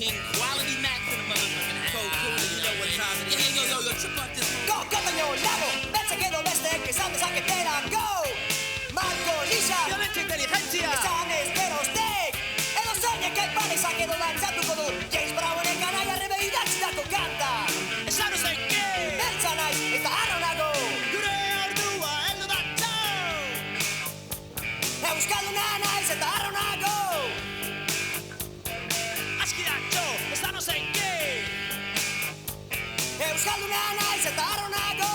King Quality Max in the motherfucking house. So cool, you know what time it is. Yo, trip up this one. Go, Cotaño, Lago, Verse que dobeste, que sabes a que te la go. Marco, Lisa, Violencia inteligencia. Sanes, pero steak. E lo sogno che il pane sa che lo lancia tu color. James Brown e canaglia reveida ci da cocanta. E sa no sei che. Versa nice, e sta aronago. Gure ardua, e lo da ciao. E buscando una nice, e sta aronago. Aschiraccio, e sa no sei che. E buscando una nice, e sta aronago.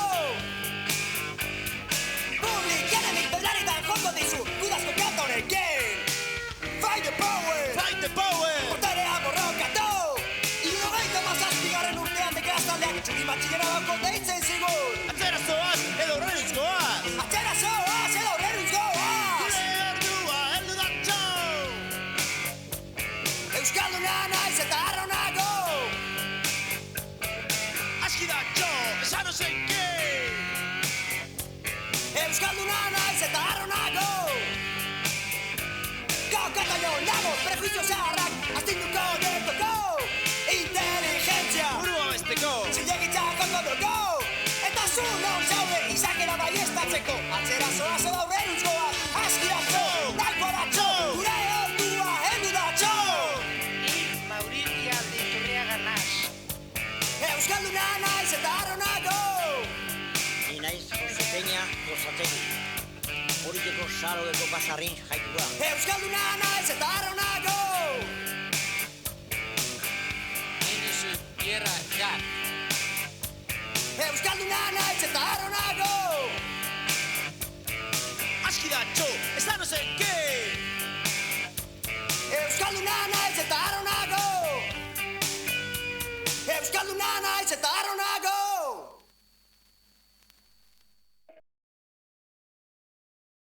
Public Enemy, bellare da juego di su. Dudas cocanta on el game. Fight the power. Fight the power. Portare a borrocato. Y uno veinte más a spiegare l'urteante che la stalla che ci rimaccinerà con dei sensi gol. A cera soas, e lo renuscoas. A cera soas, e lo renuscoas. Gure ardua, e lo da ciao. Euskal Unana ez eta arronago. Aschiraccio, e sa no sei che. Euskal Unana ez eta arronago. Go, Cotaño, Lago, prejuicio zaharrak, astinduko gertuko. Inteligentzia, Burua besteko. zilegitzako kodoko. Eta zu non zaude izakera baiestatzeko. Atzera zoaz edo aurreruzkoa. Askiratxo, daikoratxo, gure ordua heldudatxo. Mauritia de Iturriaga naiz. Euskalduna naiz eta arronago. Ni naiz Jose Peña Gozategi. Horiteko Sarodeko Pasarrin jaitua. Euskalduna naiz eta arronago. Inizu Tierra Jack. Euskalduna naiz eta arronago. Aschiraccio, e sa no sei che. Euskalduna naiz eta arronago. Euskalduna naiz eta arronago.